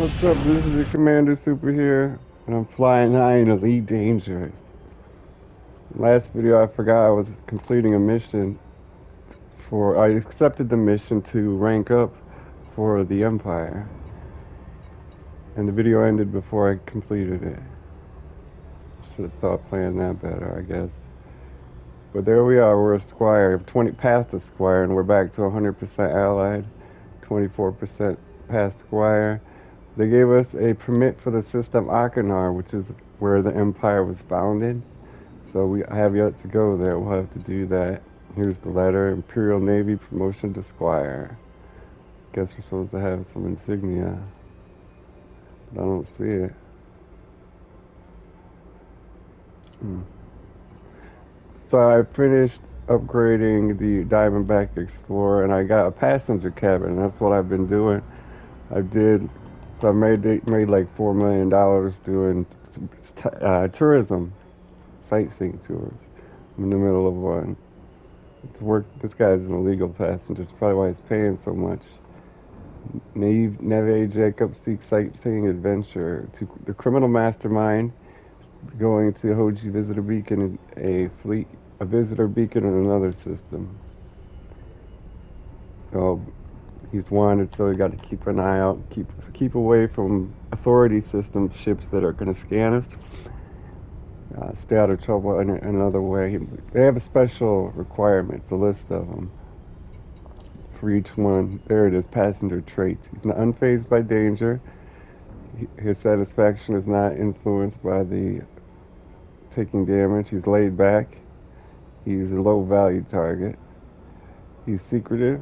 What's up? This is your Commander Super here, and I'm flying high in Elite Dangerous. Last video I forgot I was completing a mission I accepted the mission to rank up for the Empire. And the video ended before I completed it. Should have thought playing that better, I guess. But there we are, we're a Squire, 20 past a Squire, and we're back to 100% Allied, 24% past Squire. They gave us a permit for the system Akanar, which is where the Empire was founded. So we have yet to go there. We'll have to do that. Here's the letter. Imperial Navy promotion to Squire. Guess we're supposed to have some insignia. But I don't see it. So I finished upgrading the Diamondback Explorer, and I got a passenger cabin. That's what I've been doing. So I made like $4 million doing tourism, sightseeing tours. I'm in the middle of one. This guy's an illegal passenger. That's probably why he's paying so much. Neve Jacob seeks sightseeing adventure to the criminal mastermind going to Hoji Visitor Beacon, a visitor beacon in another system. So he's wanted, so we got to keep an eye out, keep away from authority system ships that are going to scan us. Stay out of trouble in another way. They have a special requirements, a list of them for each one. There it is, passenger traits. He's not unfazed by danger. His satisfaction is not influenced by the taking damage. He's laid back. He's a low value target. He's secretive,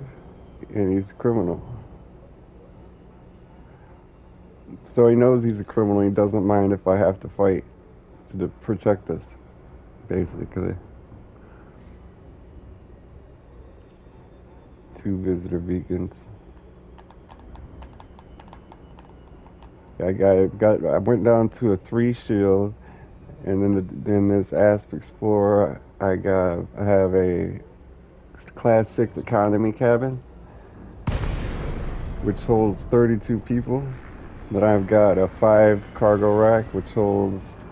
and he's criminal. So he knows he's a criminal. He doesn't mind if I have to fight to protect us, basically. 2 visitor beacons. I went down to a 3 shield, and then this Asp Explorer, I have a Class 6 economy cabin, which holds 32 people. Then I've got a 5 cargo rack, which holds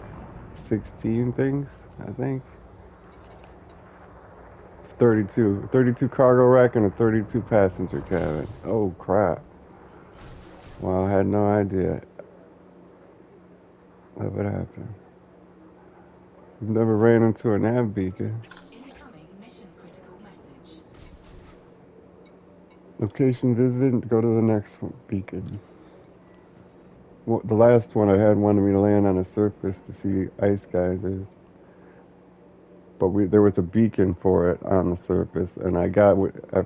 16 things, I think. 32 cargo rack and a 32 passenger cabin. Oh crap. Well, I had no idea that would happen. I've never ran into a nav beacon. Incoming mission critical message. Location visited, go to the next beacon. Well, the last one I had wanted me to land on a surface to see ice geysers. But there was a beacon for it on the surface, and I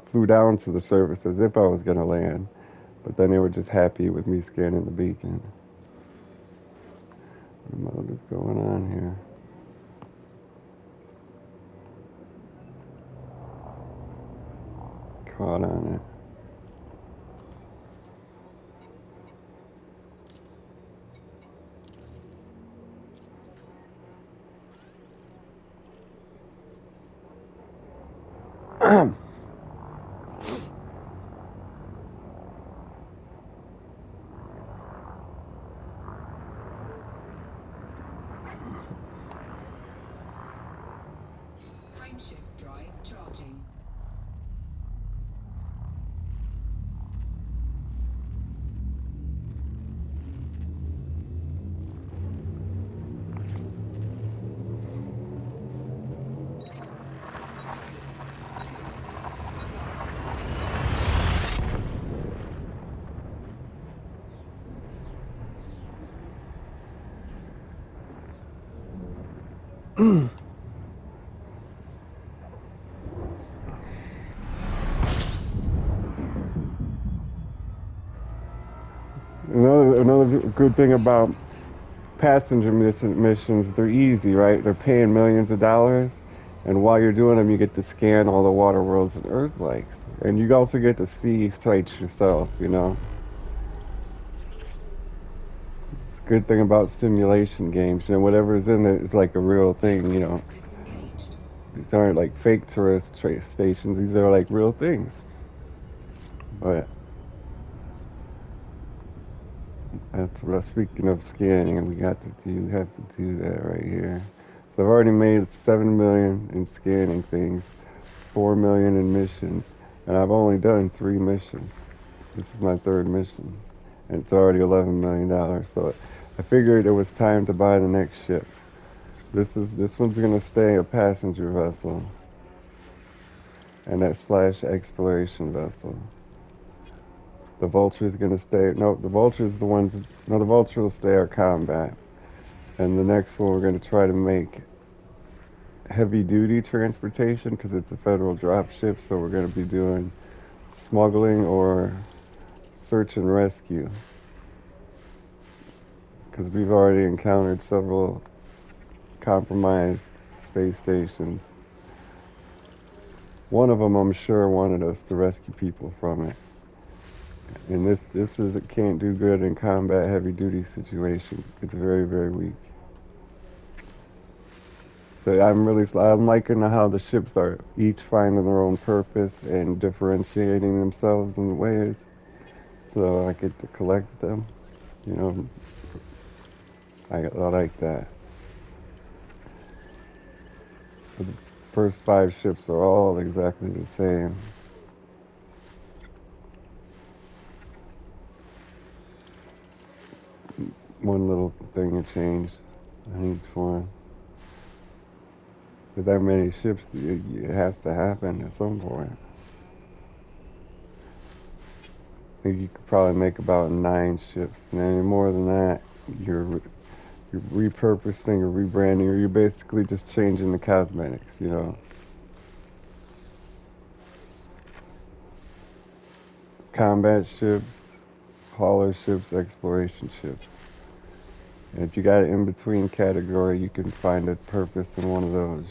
flew down to the surface as if I was going to land. But then they were just happy with me scanning the beacon. What is going on here? Caught on it. Frameshift drive charging. Another good thing about passenger missions, they're easy, right? They're paying millions of dollars, and while you're doing them, you get to scan all the water worlds and Earth lakes, and you also get to see sites yourself. It's a good thing about simulation games. Whatever's in it is like a real thing. Disengaged. These aren't like fake tourist stations. These are like real things. But That's what. Speaking of scanning, we got to do. Have to do that right here. So I've already made 7 million in scanning things, 4 million in missions, and I've only done 3 missions. This is my third mission, and it's already $11 million. So I figured it was time to buy the next ship. This one's gonna stay a passenger vessel, and that slash exploration vessel. The Vulture is gonna stay. No, the Vulture is the ones. No, the Vulture will stay our combat. And the next one we're going to try to make heavy duty transportation because it's a federal drop ship. So we're going to be doing smuggling or search and rescue because we've already encountered several compromised space stations. One of them, I'm sure, wanted us to rescue people from it. And this is it can't do good in combat heavy duty situations. It's very very weak. So I'm liking how the ships are each finding their own purpose and differentiating themselves in ways. So I get to collect them. You know, I like that. But the first 5 ships are all exactly the same. One little thing will change on each one. With that many ships, it has to happen at some point. I think you could probably make about 9 ships, and any more than that, you're you're repurposing or rebranding, or you're basically just changing the cosmetics. Combat ships, hauler ships, exploration ships. And if you got an in between category, you can find a purpose in one of those.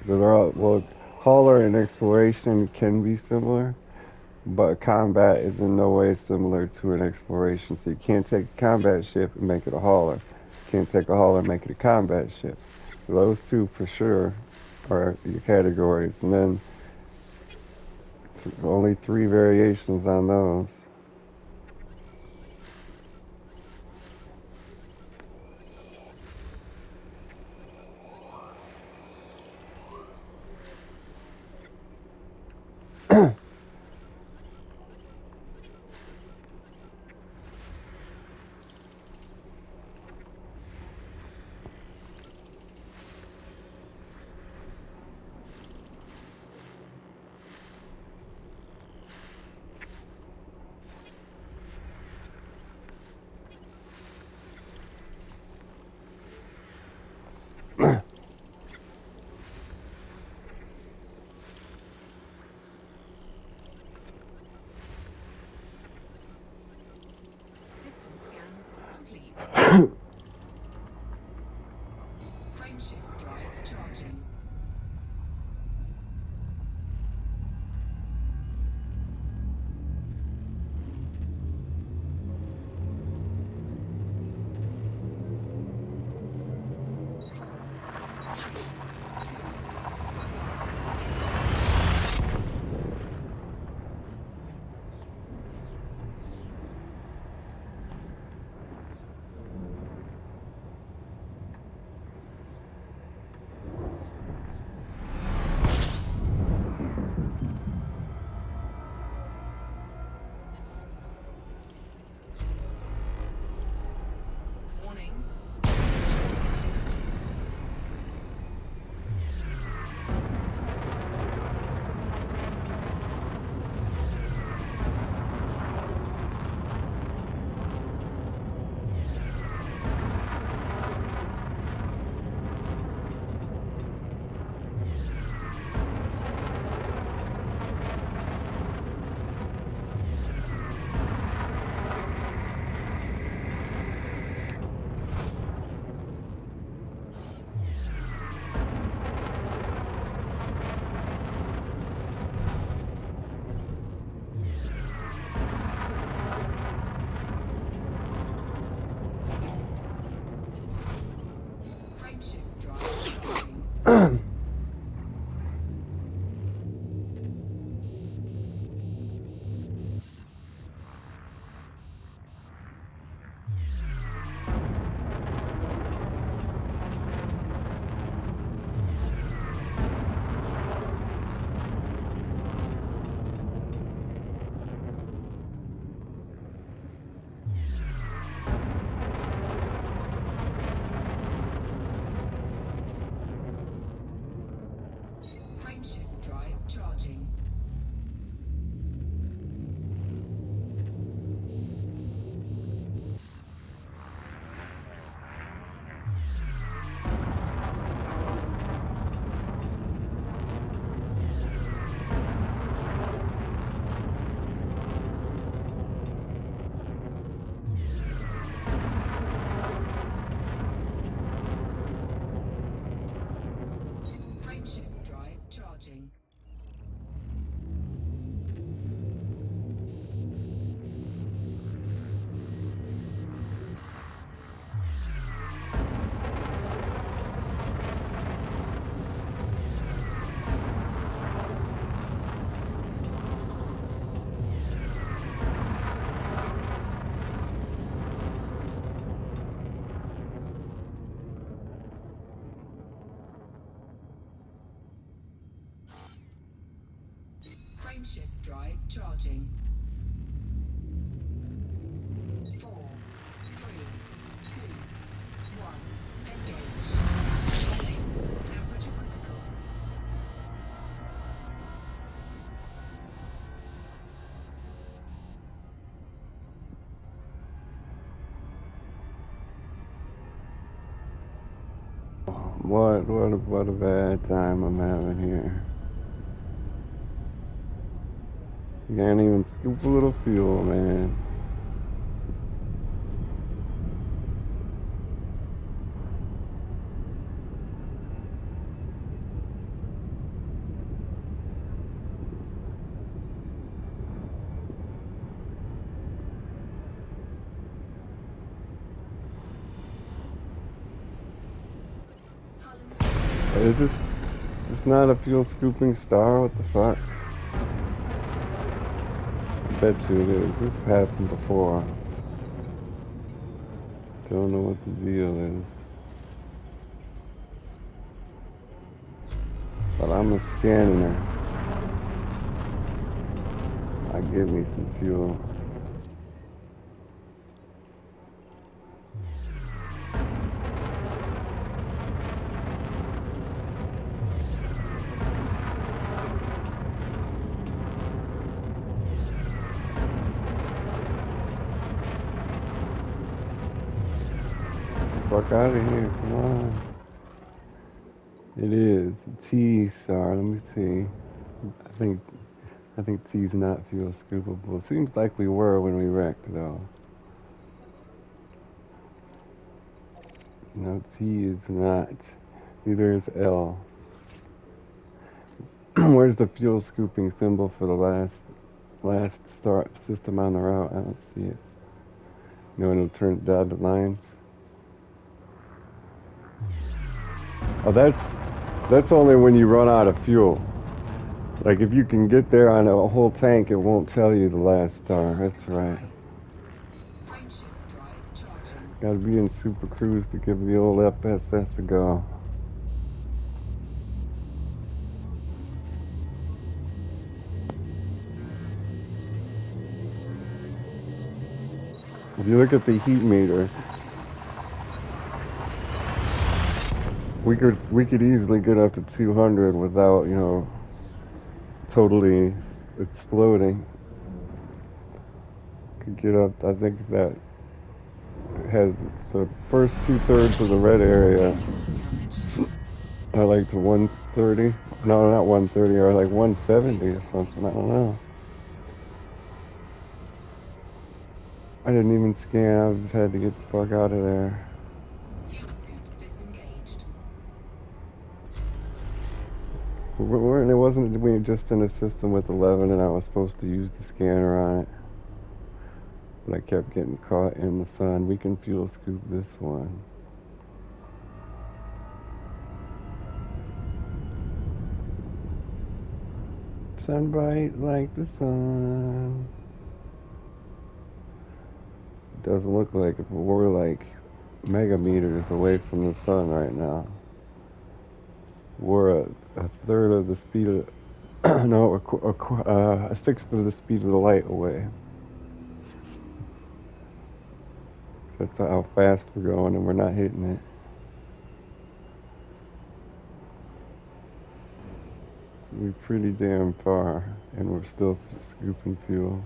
They're all, well, hauler and exploration can be similar, but combat is in no way similar to an exploration. So you can't take a combat ship and make it a hauler. You can't take a hauler and make it a combat ship. So those two for sure are your categories. And then only 3 variations on those. System scan complete. Frameshift drive charging. Three, two, one. Engage. Frameshift drive charging. 4, 3, 2, 1. Engage. Warning. Temperature critical. What a bad time I'm having here. You can't even scoop a little fuel, man. Is this it's not a fuel scooping star? What the fuck? I bet you it is. This happened before. Don't know what the deal is. But I'm a scanner. I give me some fuel. Fuck out of here, come on. It is a T star. Let me see. I think T's not fuel scoopable. Seems like we were when we wrecked though. No, T is not. Neither is L. Where's the fuel scooping symbol for the last start system on the route? I don't see it. You know when it'll turn dotted lines? Oh, that's only when you run out of fuel. Like if you can get there on a whole tank, it won't tell you the last star. That's right. Frameshift drive charging. Gotta be in Super Cruise to give the old FSS a go. If you look at the heat meter, we could easily get up to 200 without, you know, totally exploding. Could get up. I think that has the first 2/3 of the red area are like to 130. No, not 130. Or like 170 or something. I don't know. I didn't even scan. I just had to get the fuck out of there. Fuel scoop disengaged. It wasn't we just in a system with 11, and I was supposed to use the scanner on it. But I kept getting caught in the sun. We can fuel scoop this one. Sun bright like the sun. It doesn't look like it, but we're like megameters away from the sun right now. We're a third of the speed of, no, a sixth of the speed of the light away. So that's how fast we're going, and we're not hitting it. So we're pretty damn far, and we're still scooping fuel.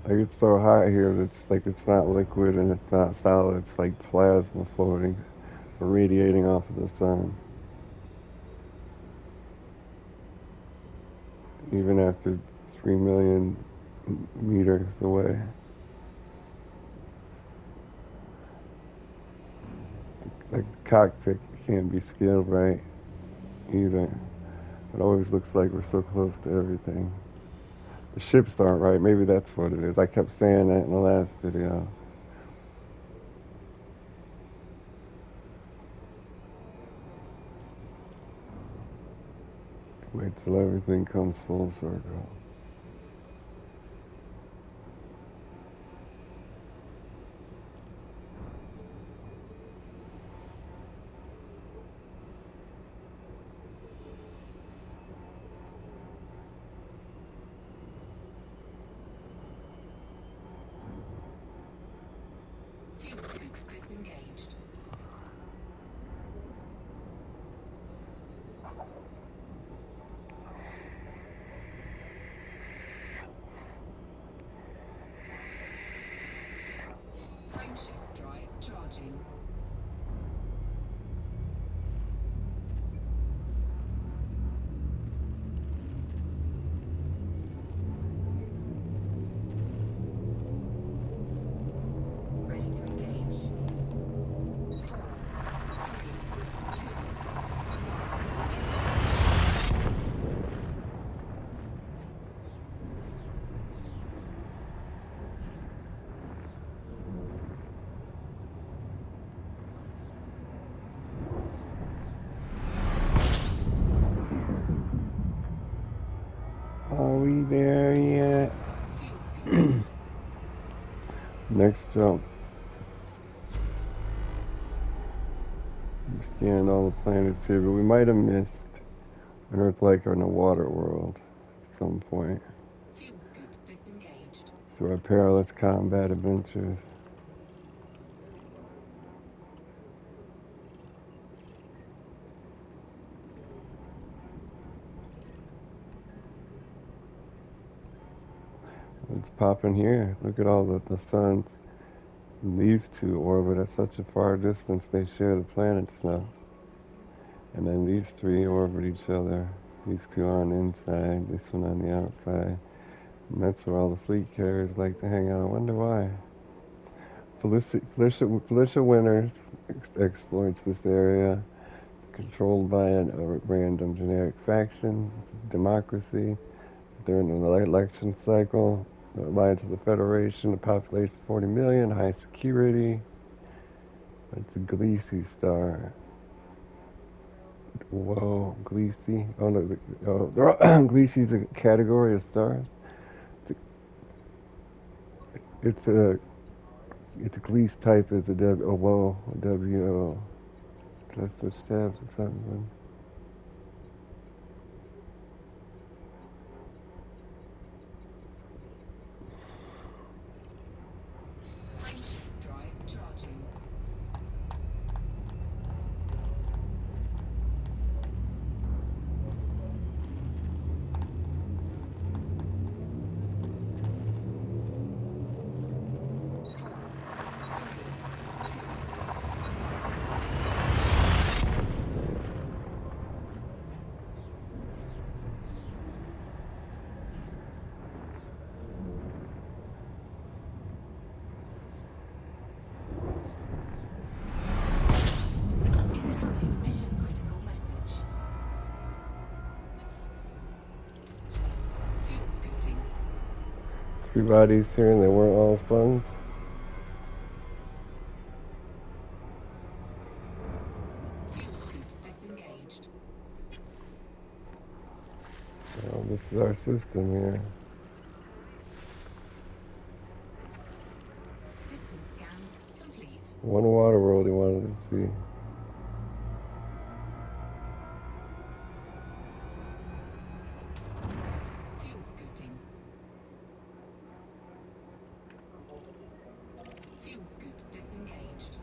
Like it's so hot here that it's like it's not liquid and it's not solid. It's like plasma floating, radiating off of the sun. Even after 3 million meters away. Like the cockpit can't be scaled right either. It always looks like we're so close to everything. The ships aren't right. Maybe that's what it is. I kept saying that in the last video. Wait till everything comes full circle. Fuel scoop disengaged. Frameshift drive charging. Ready to engage. 4, 3, 2, 1. Are we there yet? Fuel scooping. Next jump. I'm scanning all the planets here, but we might have missed an Earth like in a water world at some point Fuel scoop disengaged. through our perilous combat adventures. It's popping here. Look at all the suns. These two orbit at such a far distance, they share the planets now. And then these three orbit each other. These two on the inside, this one on the outside. And that's where all the fleet carriers like to hang out. I wonder why. Felicia Winters exploits this area, controlled by a random generic faction. It's a democracy. During an election cycle, the Alliance of the Federation, the population 40 million, high security. It's a Gliese star. Whoa, Gliese. Oh no, Gliese is a category of stars. It's a Gliese type is a W. Oh whoa, a W. O. Did I switch tabs or something? Frameshift drive charging. Incoming mission critical message. Fuel scooping. Three bodies here, and they weren't all suns. Fuel scoop disengaged. Well, this is our system here. System scan complete. One water world he wanted to see. Fuel scooping. Fuel scoop disengaged.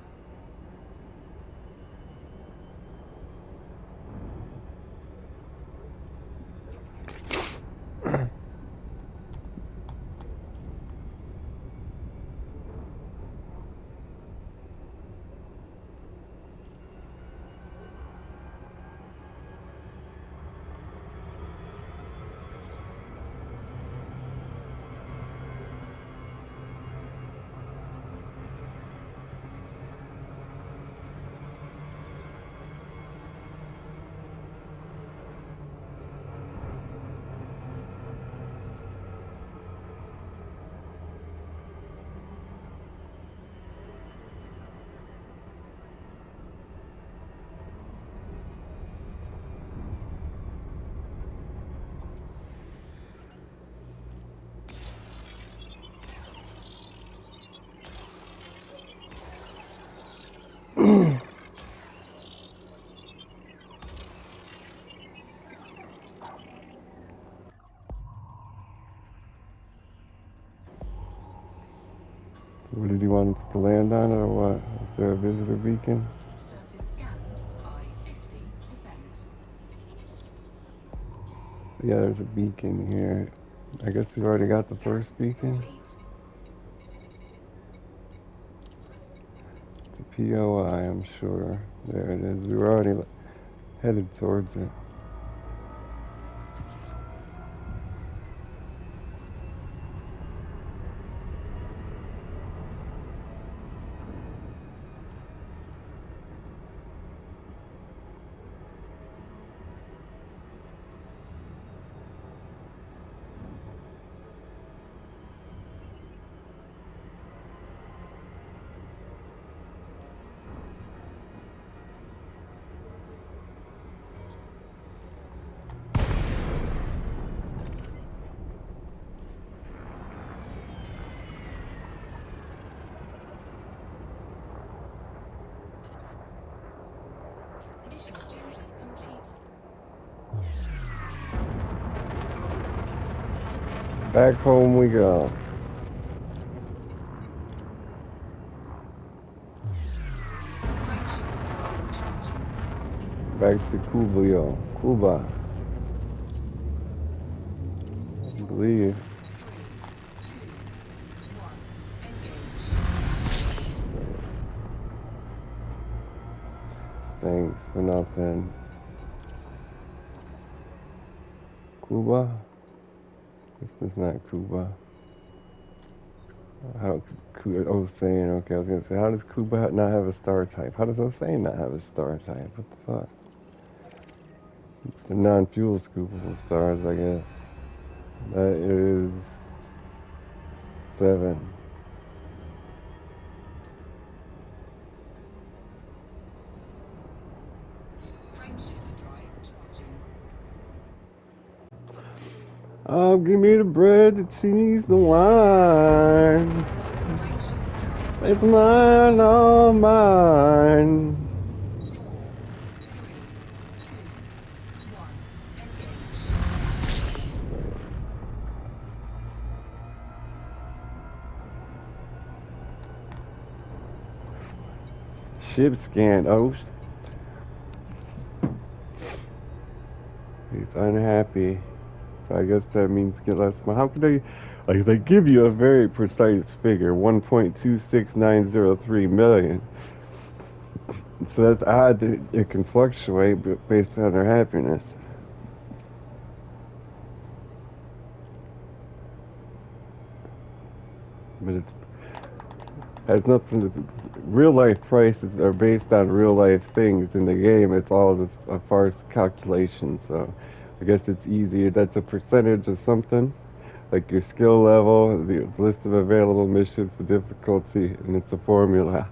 What did he want us to land on or what? Is there a visitor beacon? Surface scanned by 50%. Yeah, there's a beacon here. I guess we already got the Scan first beacon. complete. It's a POI, I'm sure. There it is. We were already headed towards it. Mission objective complete. Back home we go. Frameshift drive charging. Back to Cuba, yo. Cuba, I believe. 3, 2, 1. Engage. Thanks for nothing. Cuba? This is not Cuba. How? Osane, okay, I was gonna say, how does Cuba not have a star type? How does Osane not have a star type? What the fuck? The non-fuel scoopable stars, I guess. That is 7. Frameshift drive charging. Oh, give me the bread, the cheese, the wine. Frameshift drive It's charging. mine, all mine. 4, 3, 2, 1. Engage. Ship scan. Oh, he's unhappy. So I guess that means get less. How could they? Like they give you a very precise figure, 1.26903 million. So that's odd that it can fluctuate based on their happiness. But it has nothing to. Real life prices are based on real life things. In the game, it's all just a farce calculation. So I guess it's easy. That's a percentage of something, like your skill level, the list of available missions, the difficulty, and it's a formula.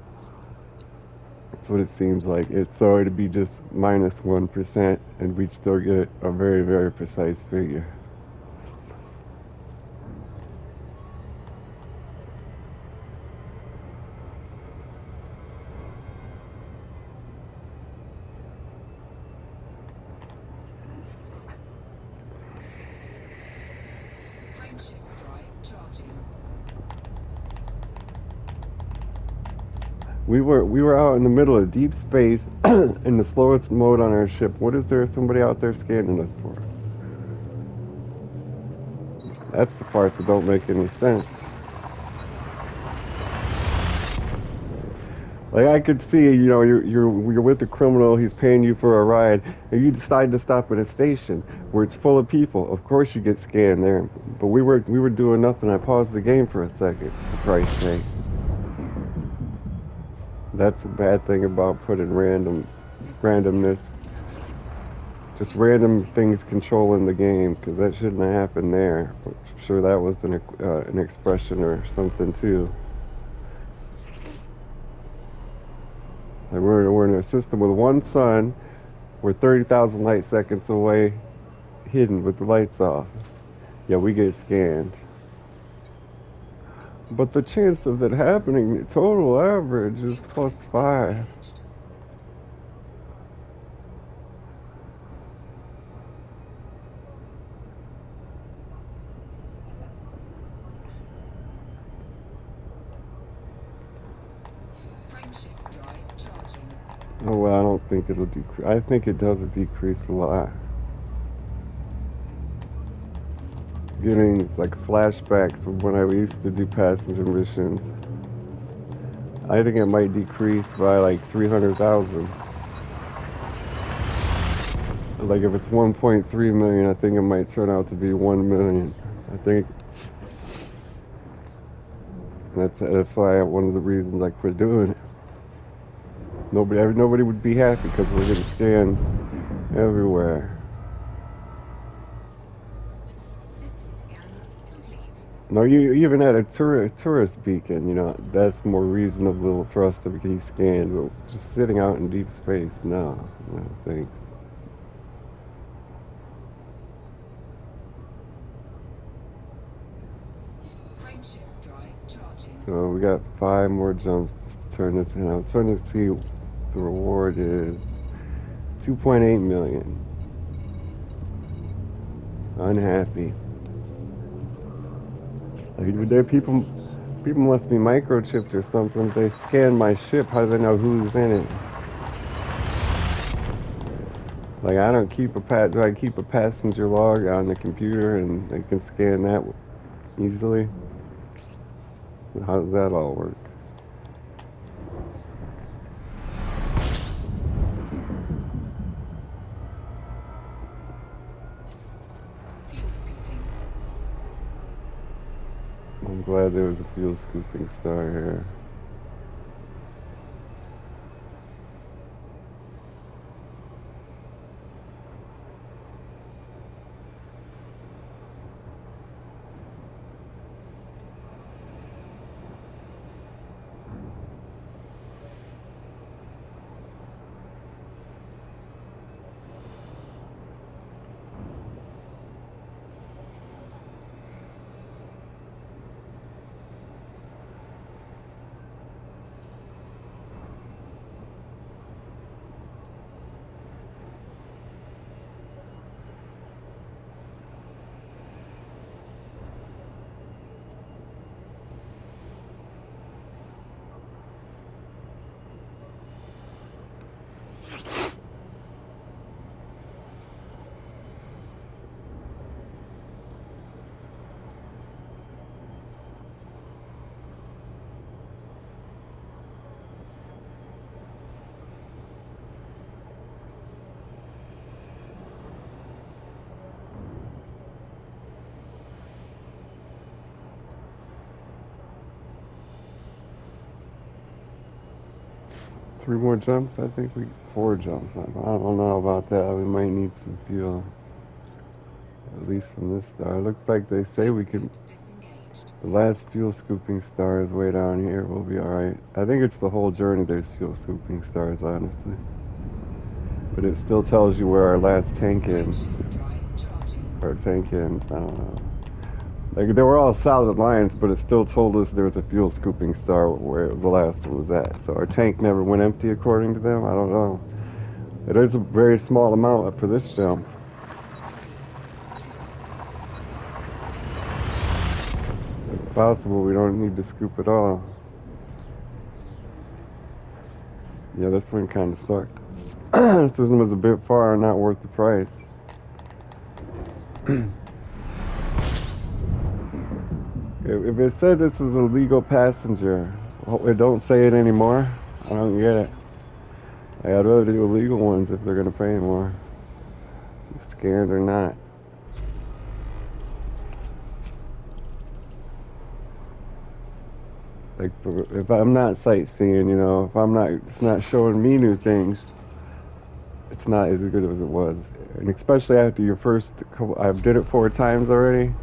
That's what it seems like. It's so it'd be just -1%, and we'd still get a very, very precise figure. Frameshift drive charging. We were out in the middle of deep space in the slowest mode on our ship. What is there somebody out there scanning us for? That's the part that don't make any sense. Like I could see, you're with the criminal, he's paying you for a ride, and you decide to stop at a station where it's full of people. Of course you get scanned there. But we were doing nothing. I paused the game for a second, for Christ's sake. That's a bad thing about putting System randomness, scan complete. just Fuel random scooping. things controlling the game, because that shouldn't have happened there. But I'm sure that was an expression or something too. Like we're in a system with one sun, we're 30,000 light seconds away, hidden with the lights off. Yeah, we get scanned. But the chance of that happening, the total average is Fuel plus scoop 5. disengaged. Frameshift drive charging. Oh well, I don't think it'll decrease. I think it does decrease a lot. Getting like flashbacks of when I used to do passenger missions. I think it might decrease by like 300,000. Like if it's 1.3 million, I think it might turn out to be 1 million. I think that's why one of the reasons I quit doing it. Nobody would be happy because we're getting scanned everywhere. System scan complete. No, you even at a tourist beacon, that's more reasonable for us to be scanned. But just sitting out in deep space, no thanks. Frameshift drive charging. So we got 5 more jumps to turn this in. I'm trying to see what the reward is. 2.8 million. Unhappy. Like, Ready there to people engage. people must be microchipped or something. If they scan my ship, how do they know who's in it? Like I don't keep do I keep a passenger log on the computer and they can scan that easily? How does that all work? Fuel scooping. I'm glad there was a fuel scooping star here. Three more jumps? I think 4 jumps. I don't know about that. We might need some fuel. At least from this star. It looks like they say Fuel we can. scoop disengaged. The last fuel scooping star is way down here. We'll be alright. I think it's the whole journey there's fuel scooping stars, honestly. But it still tells you where our last tank ends. Frameshift drive charging. Or tank ends. I don't know. Like, they were all solid lines, but it still told us there was a fuel scooping star where the last one was at. So our tank never went empty according to them. I don't know. It is a very small amount for this jump. 3, 2, 1. Engage. It's possible we don't need to scoop at all. Yeah, this one kind of sucked. This one was a bit far and not worth the price. If it said this was a legal passenger, it don't say it anymore. I Fuel don't get it. scooping. Like, I'd rather do illegal ones if they're gonna pay more. Scared or not. Like if I'm not sightseeing, if I'm not, it's not showing me new things. It's not as good as it was, and especially after your first couple. I've did it 4 times already,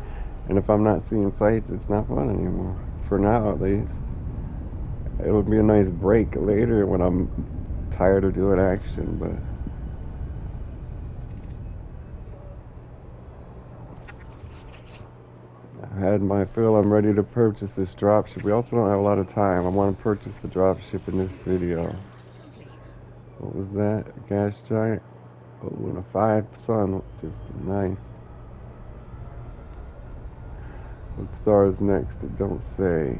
and if I'm not seeing sights, it's not fun anymore. For now, at least. It would be a nice break later when I'm tired of doing action, but. I had my fill. I'm ready to purchase this dropship. We also don't have a lot of time. I want to purchase the dropship in this System video. scan complete. What was that? A gas giant? Oh, and a 5 sun system. Nice. What star is next? It don't say.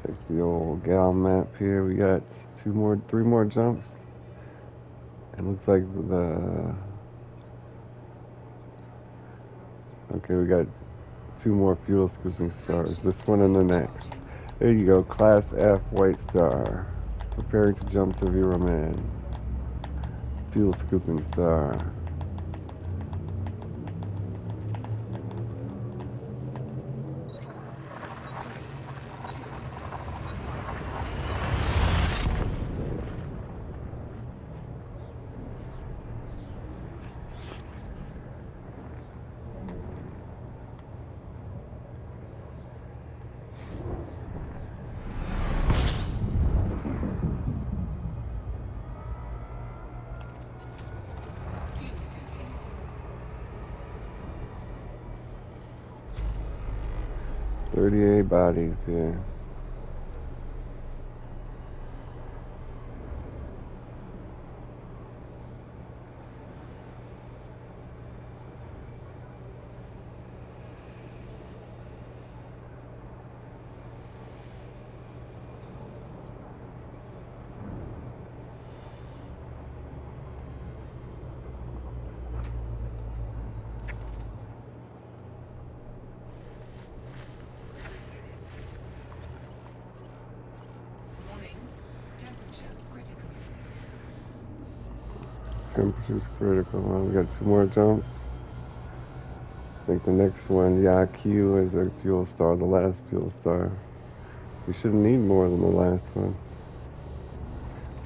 Check the old gal map here. We got three more jumps. It looks like okay, we got two more fuel scooping stars. This one and the next. There you go, Class F White Star. Preparing to jump to Vera Man. Fuel scooping star. Fuel scooping. 38 bodies here. Warning. Temperature critical. Temperature's critical. Well, we got two more jumps. I think the next one, Yaku, is a fuel star, the last fuel star. We shouldn't need more than the last one.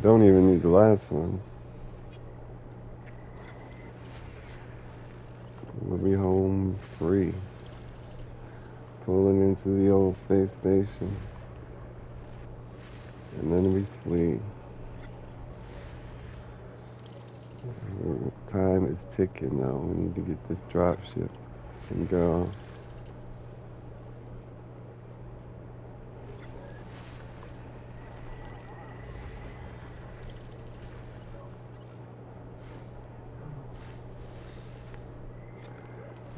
Don't even need the last one. We'll be home free. Pulling into the old space station. And then we flee. Time is ticking though. We need to get this dropship and go.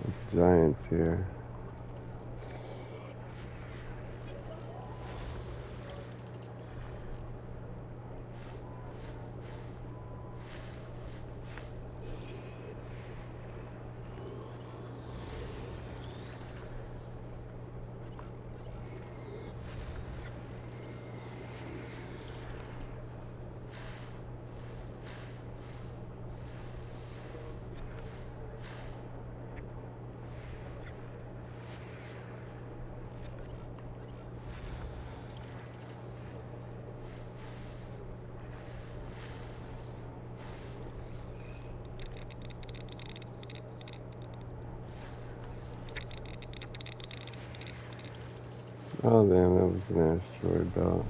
There's giants here. Oh damn, that was an asteroid belt.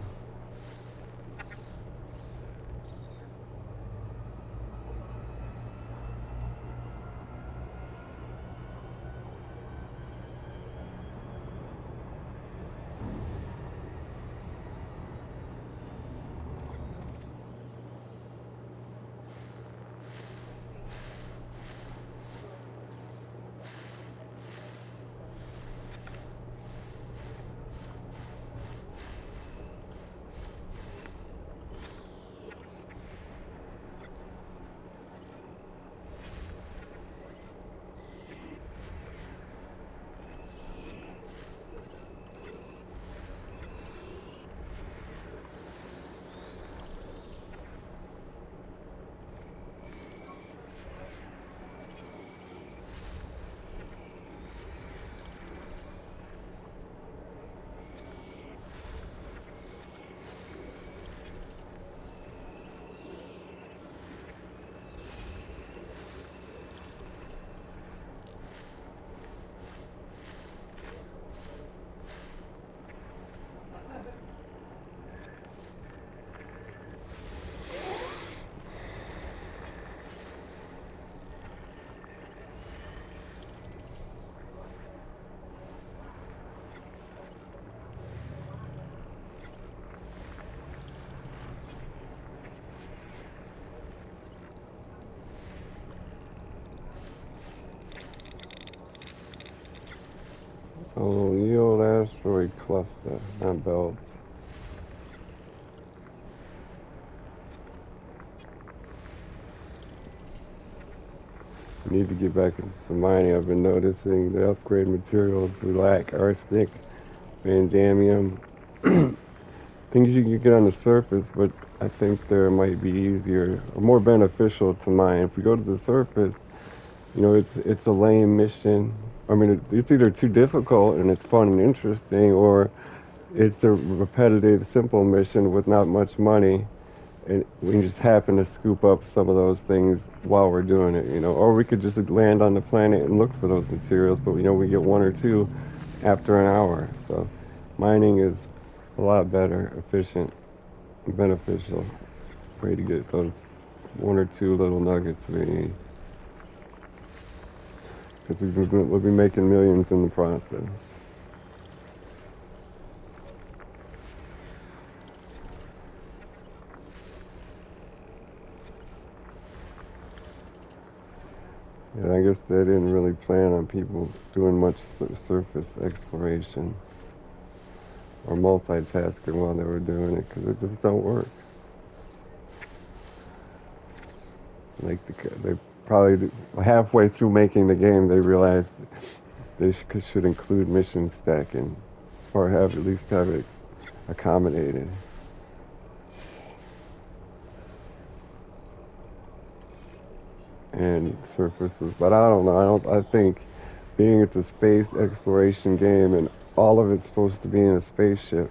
Oh, the old asteroid cluster, not belts. Need to get back into some mining. I've been noticing the upgrade materials we lack: arsenic, vanadium, things you can get on the surface, but I think there might be easier or more beneficial to mine. If we go to the surface, it's a lame mission. I mean, it's either too difficult and it's fun and interesting, or it's a repetitive, simple mission with not much money, and we just happen to scoop up some of those things while we're doing it. Or we could just land on the planet and look for those materials, but we get one or two after an hour. So mining is a lot better, efficient, beneficial way to get those one or two little nuggets we need. Because we'll be making millions in the process. And I guess they didn't really plan on people doing much surface exploration or multitasking while they were doing it, because it just don't work. Like they probably halfway through making the game, they realized they should include mission stacking, or have at least have it accommodated. And surface was, but I don't know. I think being it's a space exploration game and all of it's supposed to be in a spaceship,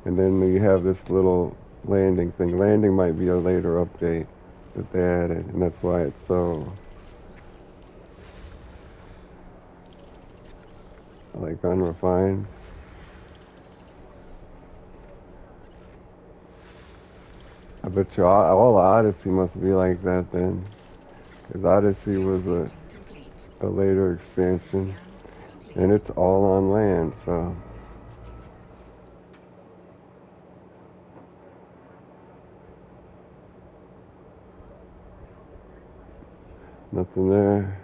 and then you have this little landing thing. Landing might be a later update that they added, and that's why it's so like unrefined. I bet you all Odyssey must be like that then, because Odyssey Fuel was scooping complete. a later System expansion, scan and complete. it's all on land, so nothing there.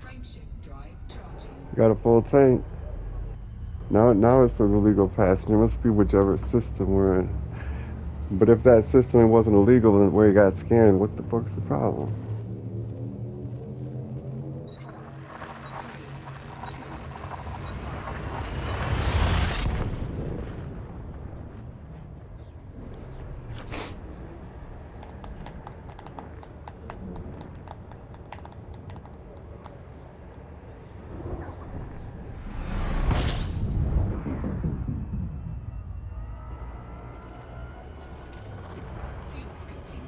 Frameshift drive charging. Got a full tank. Now it says illegal passenger. Must be whichever system we're in. But if that system wasn't illegal, then where you got scanned, what the fuck's the problem? 4, 3, 2, 1. Ignition. Fuel scooping.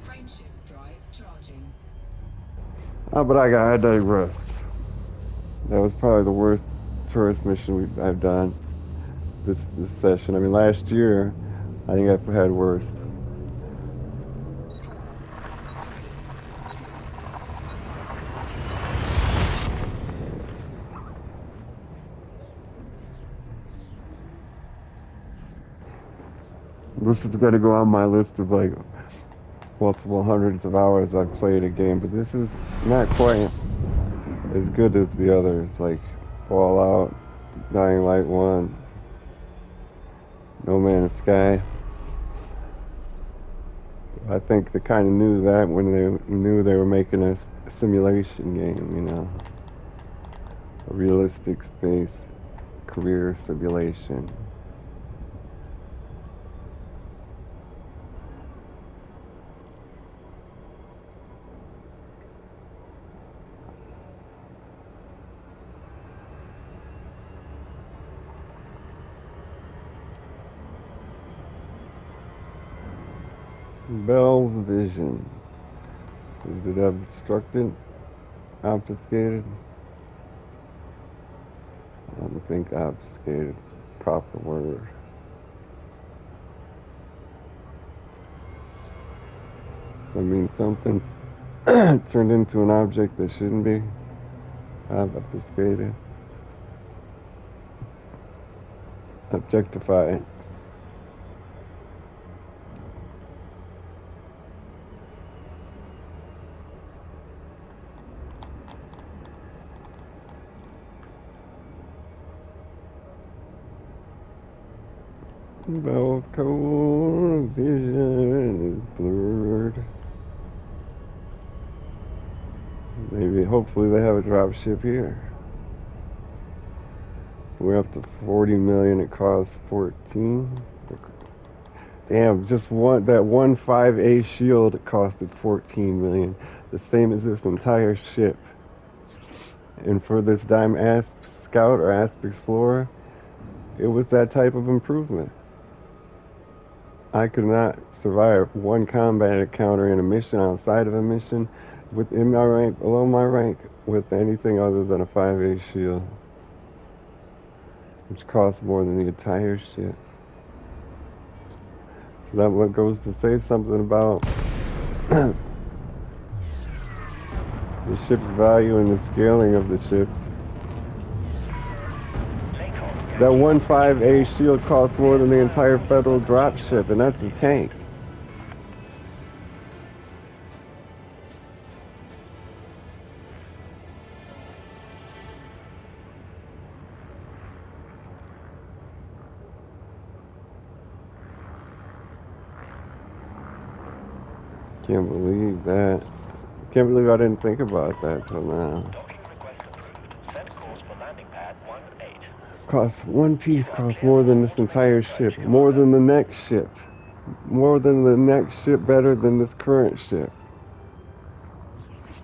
Frameshift drive charging. But I digress. That was probably the worst tourist mission I've done this session. I mean, last year I think I've had worse. 4, 3, 2, 1. Ignition. This is going to go on my list of like multiple hundreds of hours I've played a game, but this is not quite as good as the others, like Fallout, Dying Light 1, No Man's Sky. I think they kind of knew that when they knew they were making a simulation game, a realistic space career simulation. Bell's vision. Is it obstructed? Obfuscated? I don't think obfuscated is the proper word. So I mean something turned into an object that shouldn't be. obfuscated, objectified. Bell's cold vision is blurred. Maybe, hopefully, they have a drop ship here. We're up to 40 million. It costs 14. Damn, just that one 5A shield costed 14 million. The same as this entire ship. And for this Dime Asp Scout or Asp Explorer, it was that type of improvement. I could not survive one combat encounter in a mission outside of a mission within my rank, below my rank, with anything other than a 5A shield, which costs more than the entire ship. So that what goes to say something about the ship's value and the scaling of the ships. That one 5A shield costs more than the entire federal drop ship, and that's a tank. Can't believe that. Can't believe I didn't think about that till now. Costs one piece costs more than this entire ship, more than the next ship, more than the next ship, better than this current ship.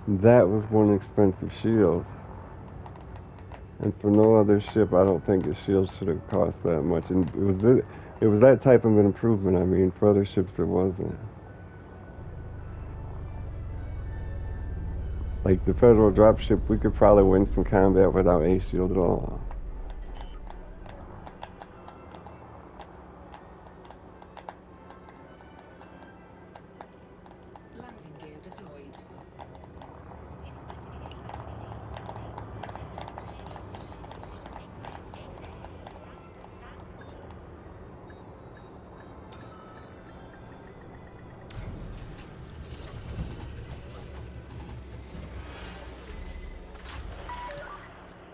That was one expensive shield. And for no other ship, I don't think a shield should have cost that much. And it was that type of an improvement. I mean, for other ships, it wasn't. Like the federal dropship, we could probably win some combat without a shield at all. Landing gear deployed.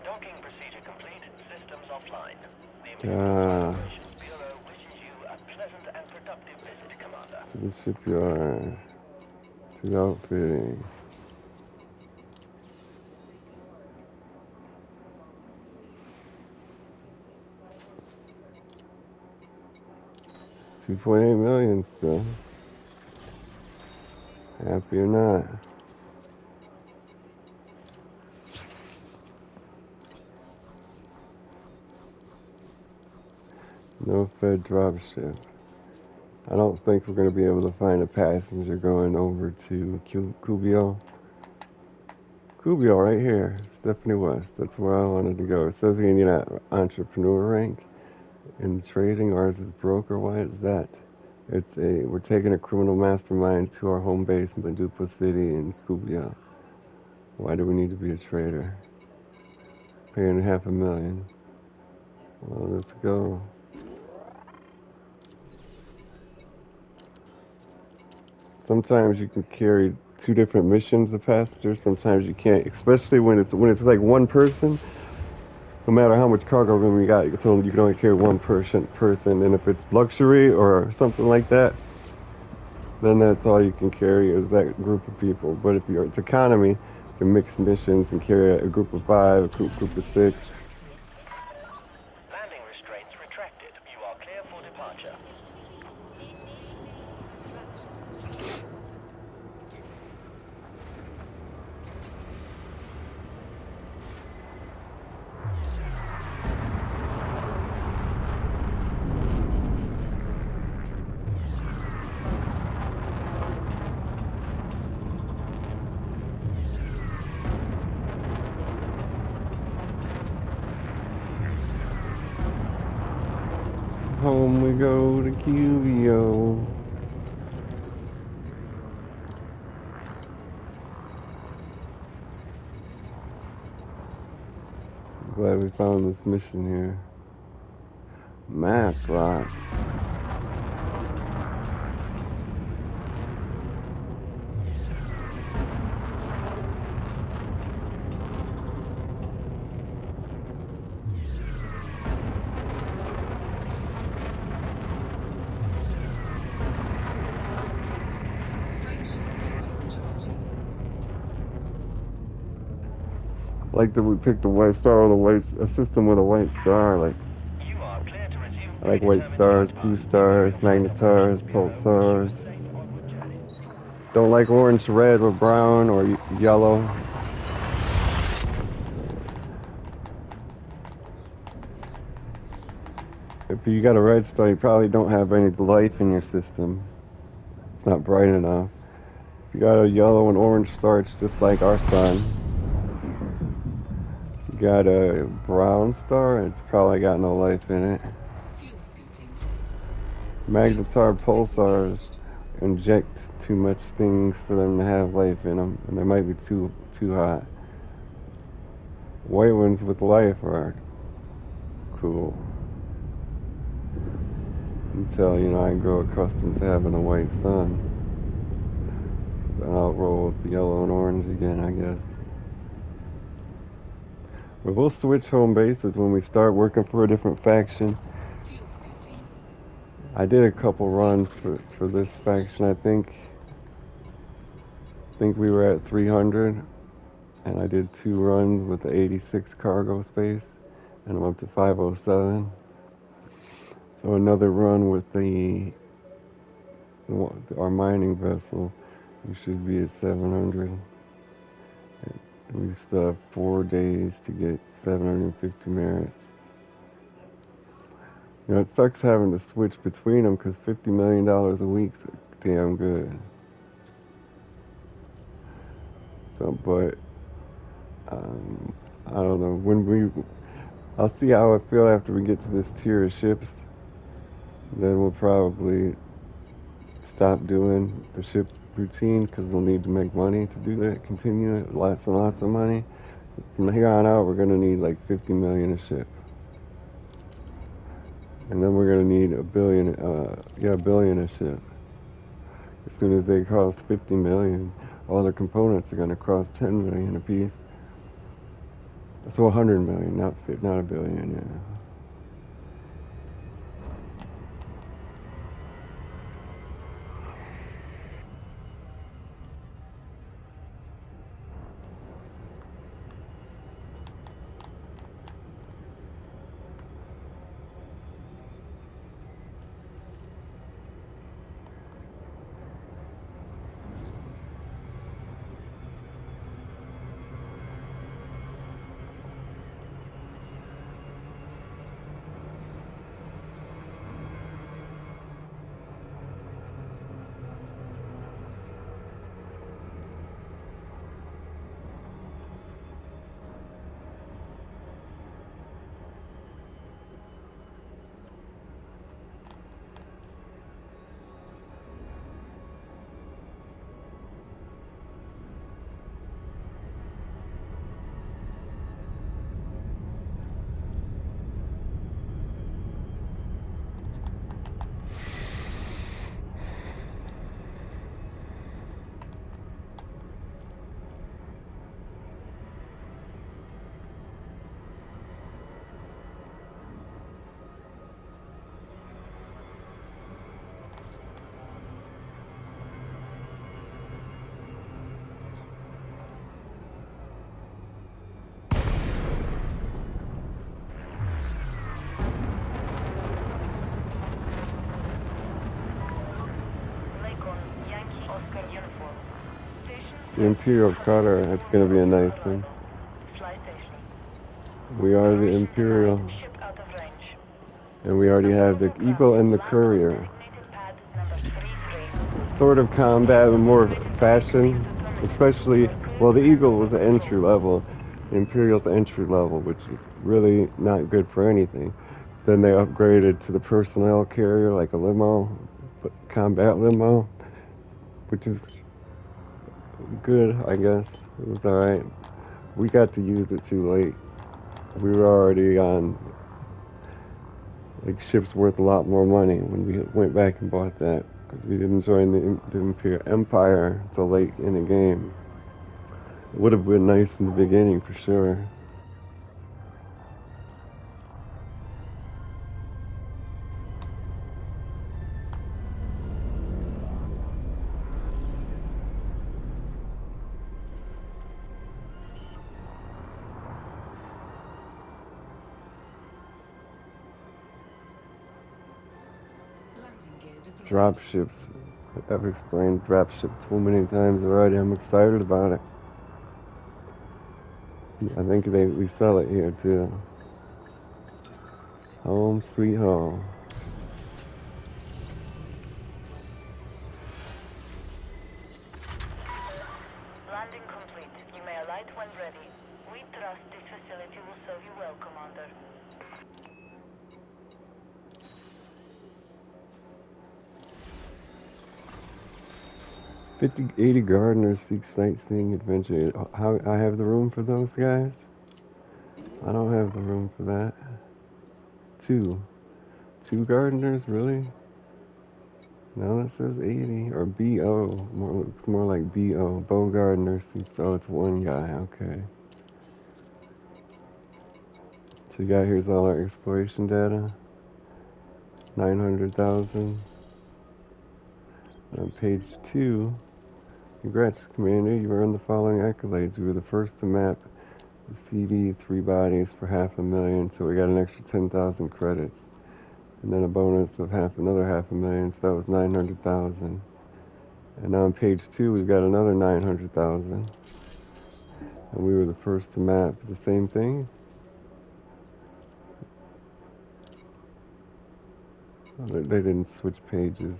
Docking procedure complete. Systems offline. The Ah, Operations Bureau wishes you a pleasant and productive visit, Commander. to the shipyard, to outfitting. $2.8 million still. Happy or not. No Fed dropship. I don't think we're going to be able to find a passenger going over to Cubio. Cubio right here, Stephanie West. That's where I wanted to go. It says you need an entrepreneur rank in trading. Ours is broker. Why is that? We're taking a criminal mastermind to our home base, Medupa City in Cubio. Why do we need to be a trader? Paying $500,000. Well, let's go. Sometimes you can carry two different missions of passengers. Sometimes you can't, especially when it's like one person. No matter how much cargo room you got, you can only carry one person. And if it's luxury or something like that, then that's all you can carry is that group of people. But if it's economy, you can mix missions and carry a group of 5, a group of 6. Landing restraints retracted. You are clear for departure. Home we go to Cubio. Glad we found this mission here. Map rock. Frameshift drive charging. Like that we picked a white star with a system with a white star. Like You are clear to resume I like white predetermined stars, flight blue path. stars, Flight magnetars, Operations Bureau wish you pulsars. a safe onward journey. Don't like orange, red, or brown, or yellow. If you got a red star, you probably don't have any life in your system. It's not bright enough. If you got a yellow and orange star, it's just like our sun. You got a brown star, it's probably got no life in it. Fuel scooping. Fuel Magnetar scoop pulsars disengaged. inject too much things for them to have life in them, and they might be too hot. White ones with life are cool. Until, I grow accustomed to having a white sun. Then I'll roll with the yellow and orange again, I guess. But we'll switch home bases when we start working for a different faction. Fuel scooping. I did a couple Fuel runs scoop for this disengaged. faction. I think we were at 300, and I did 2 runs with the 86 cargo space, and I'm up to 507. So another run with our mining vessel, we should be at 700. We still have 4 days to get 750 merits. It sucks having to switch between them because $50 million a week's damn good. So, but I don't know. I'll see how I feel after we get to this tier of ships. Then we'll probably stop doing the ship routine because we'll need to make money to do that. Continue it, lots and lots of money. From here on out, we're gonna need like 50 million a ship, and then we're gonna need a billion. A billion a ship. As soon as they cost 50 million, all their components are gonna cost 10 million a piece. So 100 million, not a billion. Yeah. Lincoln, Yankee, Oscar uniform. Station The Imperial Cutter, that's gonna be a nice one. Fly station. We are the Operations Imperial, advised, ship out of range. and we already have the Observable Eagle clouds. and the Land on Courier. designated pad number 33. Sort of combat and more fashion, especially, well, the Eagle was an entry level, the Imperial's entry level, which is really not good for anything. Then they upgraded to the personnel carrier, like a limo, but combat limo, which is good, I guess. It was alright. We got to use it too late. We were already on like ships worth a lot more money when we went back and bought that because we didn't join the Empire until late in the game. It would have been nice in the beginning for sure. Landing gear deployed. Drop ships. I've explained drop ship too many times already. I'm excited about it. I think we sell it here too. Home sweet home. Landing complete. You may alight when ready. We trust this facility will serve you well, Commander. 80 gardeners seek sightseeing adventure. How I have the room for those guys? I don't have the room for that. Two gardeners, really? No, it says 80 or BO. Looks more like BO. Bow gardener seeks. Oh, it's one guy. Okay. So you got here's all our exploration data. 900,000. On page 2, congrats, Commander. You earned the following accolades. We were the first to map the CD 3 bodies for $500,000, so we got an extra 10,000 credits. And then a bonus of another $500,000, so that was 900,000. And on page 2, we've got another 900,000. And we were the first to map the same thing. Oh, they didn't switch pages.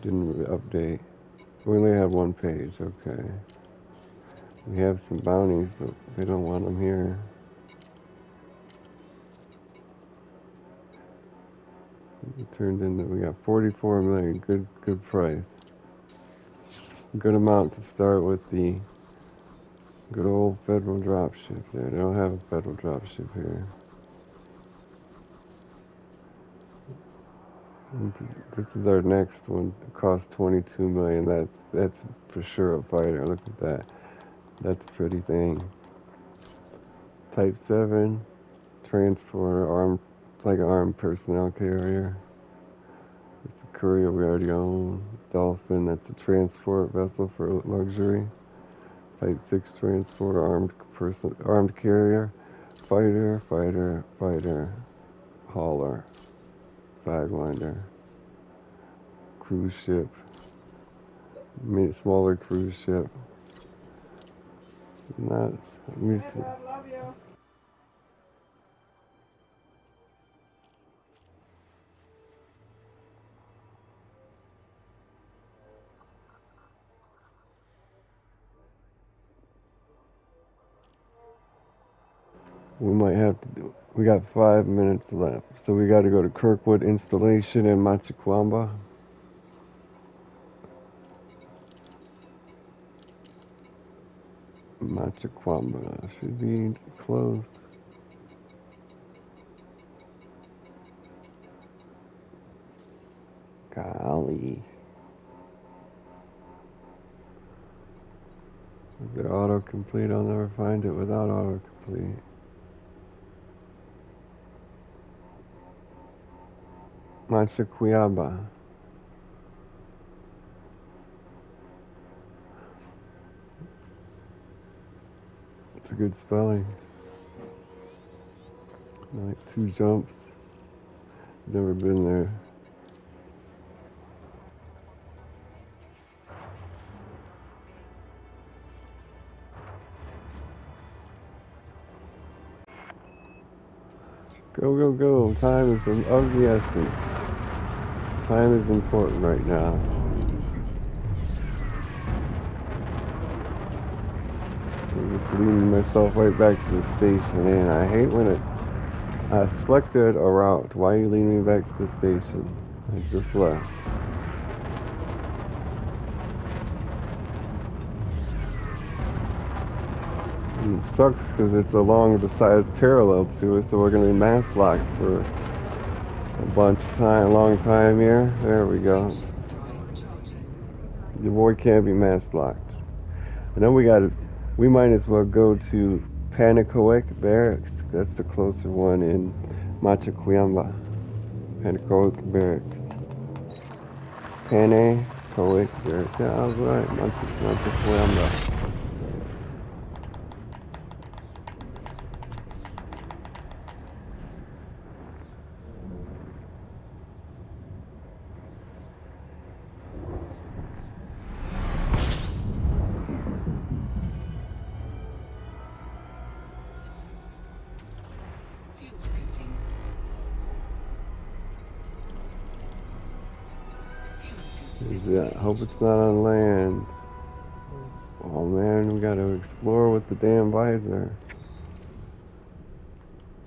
Didn't update. We only have one page, okay. We have some bounties, but they don't want them here. It turned in that we got 44 million. Good price. Good amount to start with the good old federal dropship there. They don't have a federal dropship here. This is our next one. It costs 22 million. That's for sure a fighter. Look at that. That's a pretty thing. Type 7 transporter armed. It's like an armed personnel carrier. It's the courier we already own. Dolphin. That's a transport vessel for luxury. Type 6 transporter armed carrier. Fighter. Hauler. Sidewinder. Cruise ship. Smaller cruise ship. Not. Let me see. We might have to do. We got 5 minutes left, so we got to go to Kirkwood installation in Machaquamba. Machaquamba should be close. Golly. Is it autocomplete? I'll never find it without autocomplete. Machaquamba. It's a good spelling. Like 2 jumps. Never been there. Go. Time is of the essence. Time is important right now. I'm just leading myself right back to the station, and I hate when I selected a route. Why are you leading me back to the station? I just left. Sucks because it's along the side, it's parallel to it, so we're gonna be mass locked for a bunch of time, long time here. There we go. Frameshift drive charging. Your boy can't be mass locked. And then we might as well go to Panacoic Barracks. That's the closer one in Machacuamba. Panacoic Barracks. 4, 3, Panacoic 2, Barracks. Yeah, I was right. Machacuamba. fuel scooping. Fuel scoop Yeah, I hope disengaged. it's not on land. Oh man, we gotta explore with the damn visor.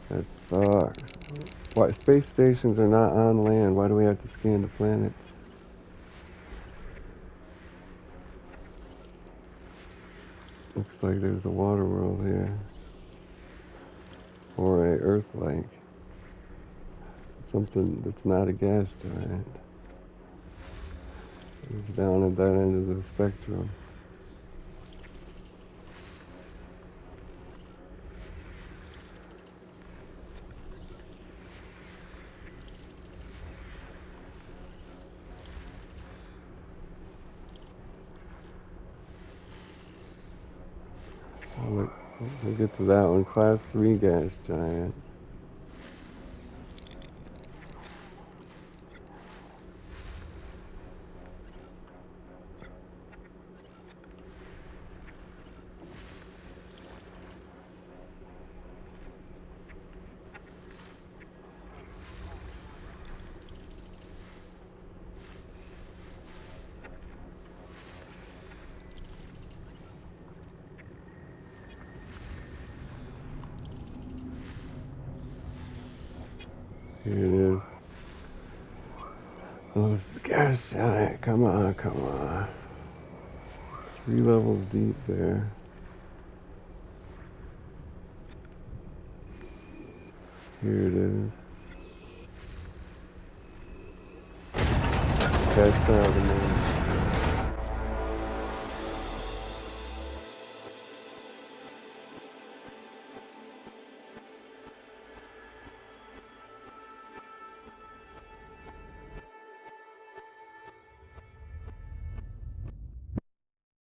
That sucks. Why space stations are not on land? Why do we have to scan the planets? Looks like there's a water world here. Or a Earth-like. Something that's not a gas giant. It's down at that end of the spectrum. We'll get to that one. Class 3 gas giant. Here it is. Oh, it's the gas giant. Come on, come on. 3 levels deep there. Here it is. Gas giant.